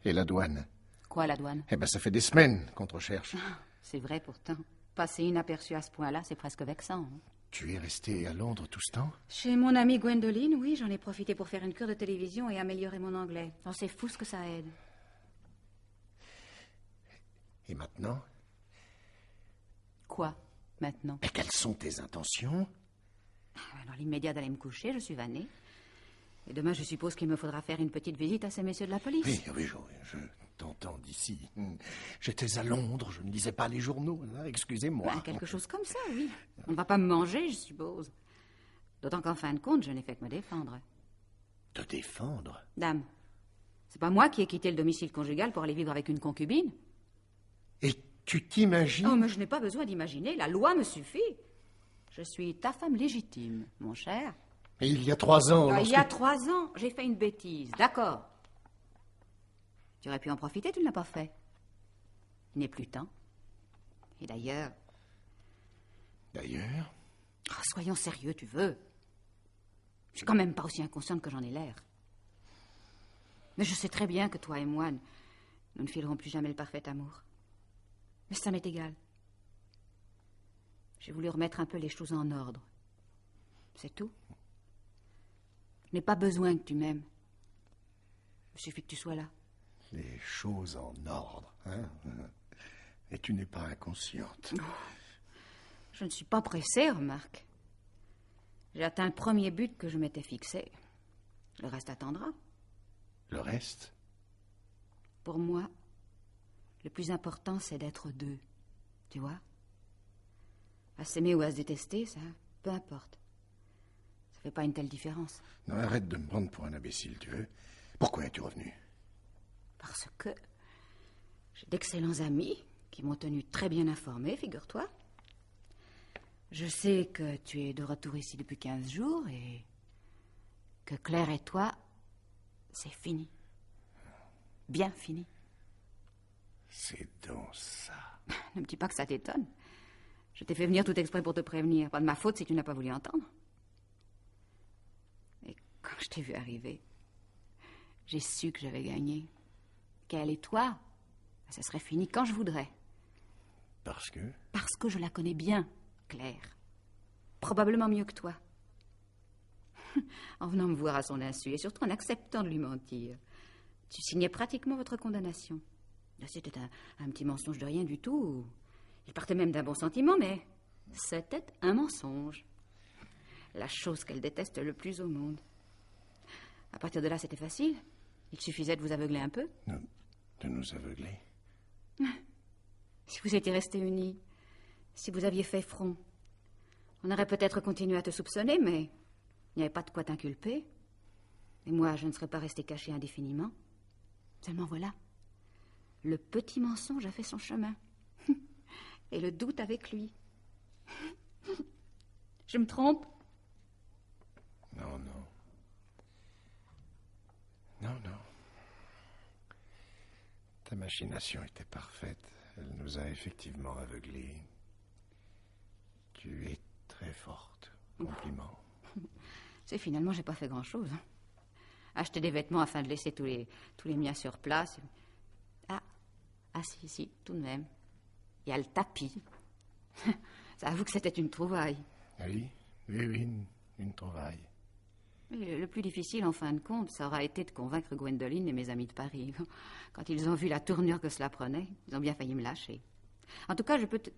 Et la douane? Quoi, la douane? Eh ben, ça fait des semaines qu'on te recherche. C'est vrai, pourtant. Passer inaperçu à ce point-là, c'est presque vexant. Hein. Tu es resté à Londres tout ce temps? Chez mon amie Gwendoline, oui, j'en ai profité pour faire une cure de télévision et améliorer mon anglais. Oh, c'est fou ce que ça aide. Et maintenant? Quoi, maintenant? Et quelles sont tes intentions? Dans l'immédiat d'aller me coucher, je suis vannée. Et demain, je suppose qu'il me faudra faire une petite visite à ces messieurs de la police. Oui, je t'entends d'ici. J'étais à Londres, je ne lisais pas les journaux, hein, excusez-moi. Quelque chose comme ça, oui. On ne va pas me manger, je suppose. D'autant qu'en fin de compte, je n'ai fait que me défendre. Te défendre? Dame, c'est pas moi qui ai quitté le domicile conjugal pour aller vivre avec une concubine. Et tu t'imagines? Oh, mais je n'ai pas besoin d'imaginer, la loi me suffit. Je suis ta femme légitime, mon cher. Et il y a 3 ans... Il y a 3 ans, j'ai fait une bêtise, d'accord. Tu aurais pu en profiter, tu ne l'as pas fait. Il n'est plus temps. Et d'ailleurs... D'ailleurs? Soyons sérieux, tu veux. Je suis quand même pas aussi inconsciente que j'en ai l'air. Mais je sais très bien que toi et moi, nous ne filerons plus jamais le parfait amour. Mais ça m'est égal. J'ai voulu remettre un peu les choses en ordre. C'est tout. Je n'ai pas besoin que tu m'aimes. Il suffit que tu sois là. Les choses en ordre, hein? Et tu n'es pas inconsciente. Je ne suis pas pressée, remarque. J'ai atteint le premier but que je m'étais fixé. Le reste attendra. Le reste? Pour moi, le plus important, c'est d'être 2. Tu vois? À s'aimer ou à se détester, ça, peu importe. Ça fait pas une telle différence. Non, arrête de me prendre pour un imbécile, tu veux? Pourquoi es-tu revenu? Parce que j'ai d'excellents amis qui m'ont tenu très bien informée, figure-toi. Je sais que tu es de retour ici depuis 15 jours et que Claire et toi, c'est fini. Bien fini. C'est donc ça. Ne me dis pas que ça t'étonne. Je t'ai fait venir tout exprès pour te prévenir. Pas de ma faute si tu n'as pas voulu entendre. Et quand je t'ai vu arriver, j'ai su que j'avais gagné. Qu'elle et toi, ça serait fini quand je voudrais. Parce que? Parce que je la connais bien, Claire. Probablement mieux que toi. En venant me voir à son insu et surtout en acceptant de lui mentir, tu signais pratiquement votre condamnation. C'était un petit mensonge de rien du tout. Il partait même d'un bon sentiment, mais c'était un mensonge. La chose qu'elle déteste le plus au monde. À partir de là, c'était facile. Il suffisait de vous aveugler un peu. De nous aveugler? Si vous étiez restés unis, si vous aviez fait front, on aurait peut-être continué à te soupçonner, mais il n'y avait pas de quoi t'inculper. Et moi, je ne serais pas restée cachée indéfiniment. Seulement voilà, le petit mensonge a fait son chemin. Et le doute avec lui. Je me trompe? Non. Ta machination était parfaite. Elle nous a effectivement aveuglés. Tu es très forte. Compliment. C'est finalement, j'ai pas fait grand-chose. Acheter des vêtements afin de laisser tous les miens sur place. Ah, si, tout de même. Il y a le tapis. Ça avoue que c'était une trouvaille. Oui, une trouvaille. Mais le plus difficile, en fin de compte, ça aura été de convaincre Gwendoline et mes amis de Paris. Quand ils ont vu la tournure que cela prenait, ils ont bien failli me lâcher. En tout cas, je peux te...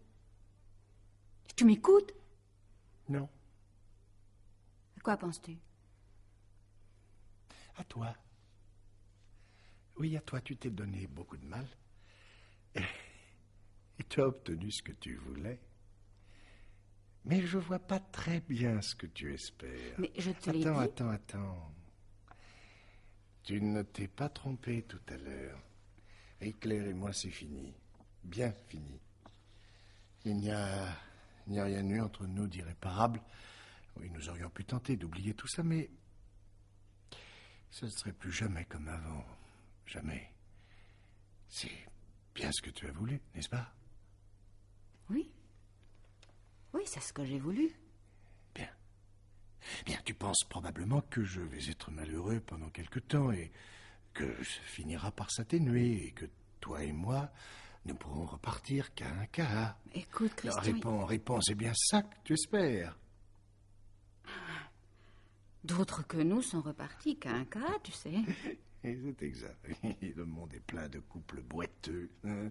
Tu m'écoutes? Non, À quoi penses-tu? à toi. Oui, à toi, tu t'es donné beaucoup de mal. Et tu as obtenu ce que tu voulais. Mais je vois pas très bien ce que tu espères. Mais je te l'ai dit. Attends. Tu ne t'es pas trompé tout à l'heure. Et Claire et moi, c'est fini. Bien fini. Il n'y a rien eu entre nous d'irréparable. Oui, nous aurions pu tenter d'oublier tout ça, mais ce ne serait plus jamais comme avant. Jamais. C'est bien ce que tu as voulu, n'est-ce pas? Oui. Oui, c'est ce que j'ai voulu. Bien. Bien, tu penses probablement que je vais être malheureux pendant quelque temps et que ça finira par s'atténuer et que toi et moi, nous pourrons repartir qu'à un cas. Écoute, Christian... Réponds, c'est bien ça que tu espères. D'autres que nous sont repartis qu'à un cas, tu sais. Et c'est exact. Le monde est plein de couples boiteux. Hein.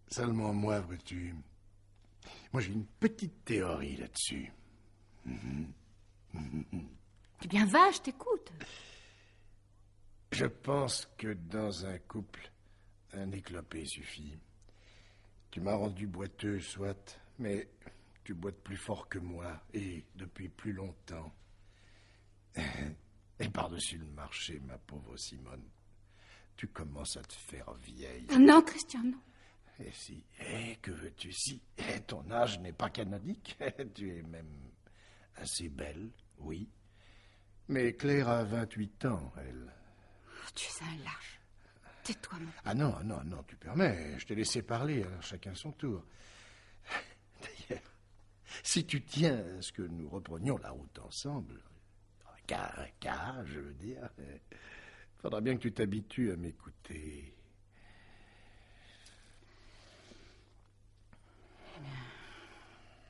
Seulement moi, vois-tu... Moi, j'ai une petite théorie là-dessus. Eh bien, va, je t'écoute. Je pense que dans un couple, un éclopé suffit. Tu m'as rendu boiteux, soit, mais tu boites plus fort que moi, et depuis plus longtemps. Et par-dessus le marché, ma pauvre Simone, tu commences à te faire vieille. Non, Christian, non. Et si, que veux-tu si ton âge n'est pas canonique, tu es même assez belle, oui. Mais Claire a 28 ans, elle. Oh, tu es un lâche. Tais-toi, mon... Ah non, tu permets, je t'ai laissé parler, alors chacun son tour. D'ailleurs, si tu tiens à ce que nous reprenions la route ensemble, car, je veux dire, faudra bien que tu t'habitues à m'écouter.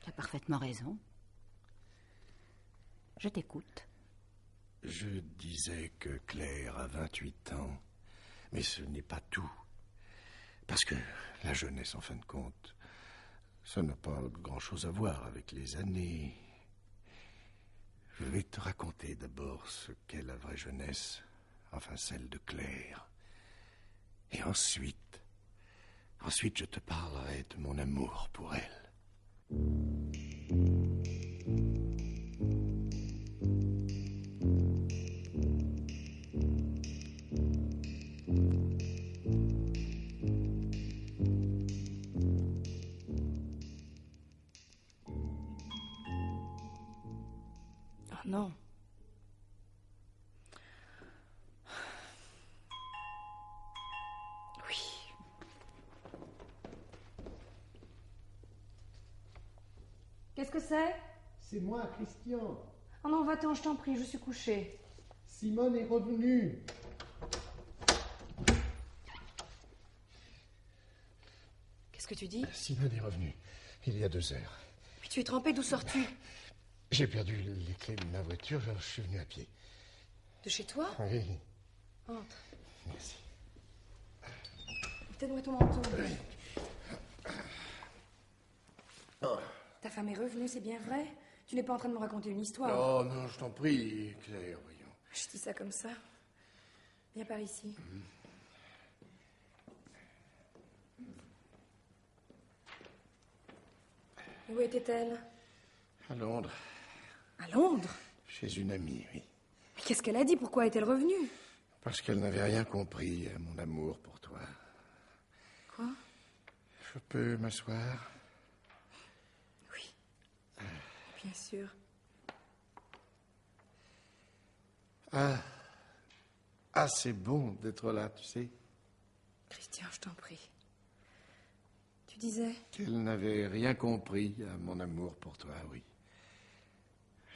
Tu as parfaitement raison. Je t'écoute. Je disais que Claire a 28 ans, mais ce n'est pas tout. Parce que la jeunesse, en fin de compte, ça n'a pas grand-chose à voir avec les années. Je vais te raconter d'abord ce qu'est la vraie jeunesse, enfin celle de Claire. Et ensuite je te parlerai de mon amour pour elle. Oh non. Oui. Qu'est-ce que c'est? C'est moi, Christian. Oh non, va-t'en, je t'en prie, je suis couchée. Simone est revenue. Qu'est-ce que tu dis? Simone est revenue, il y a 2 heures. Mais tu es trempée, d'où sors-tu? J'ai perdu les clés de ma voiture, je suis venu à pied. De chez toi? Oui, Entre. merci. Donne-moi ton manteau. Ta femme est revenue, c'est bien vrai? Tu n'es pas en train de me raconter une histoire? Oh non, je t'en prie, Claire, voyons. Je dis ça comme ça. Viens par ici. Où était-elle? À Londres, À Londres? chez une amie, oui. Mais qu'est-ce qu'elle a dit? Pourquoi est-elle revenue? Parce qu'elle n'avait rien compris à mon amour pour toi. Quoi? Je peux m'asseoir? Oui. Bien sûr. Ah, c'est bon d'être là, tu sais. Christian, je t'en prie. Tu disais? Qu'elle n'avait rien compris à mon amour pour toi, oui.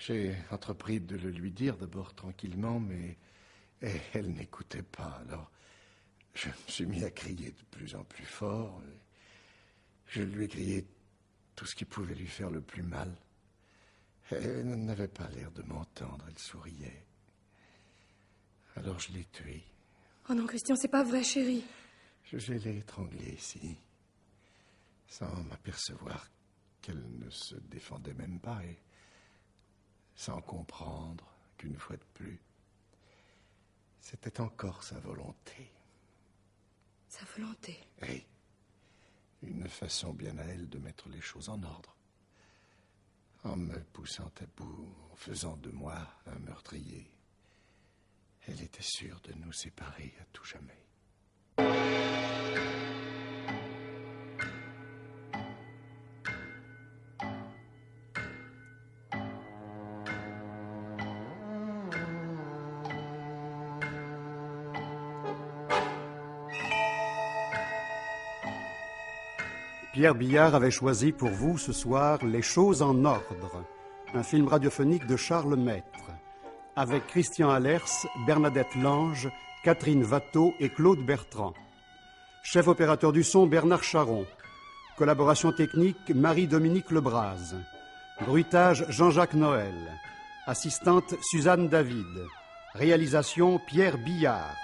J'ai entrepris de le lui dire d'abord tranquillement, mais elle n'écoutait pas. Alors, je me suis mis à crier de plus en plus fort. Je lui ai crié tout ce qui pouvait lui faire le plus mal. Elle n'avait pas l'air de m'entendre, elle souriait. Alors je l'ai tuée. Oh non, Christian, c'est pas vrai, chérie. Je l'ai étranglée ici, sans m'apercevoir qu'elle ne se défendait même pas et sans comprendre qu'une fois de plus, c'était encore sa volonté. Sa volonté? Oui, une façon bien à elle de mettre les choses en ordre. En me poussant à bout, en faisant de moi un meurtrier, elle était sûre de nous séparer à tout jamais. Pierre Billard avait choisi pour vous ce soir Les choses en ordre, un film radiophonique de Charles Maître, avec Christian Allers, Bernadette Lange, Catherine Watteau et Claude Bertrand. Chef opérateur du son, Bernard Charon. Collaboration technique, Marie-Dominique Lebras. Bruitage, Jean-Jacques Noël. Assistante, Suzanne David. Réalisation, Pierre Billard.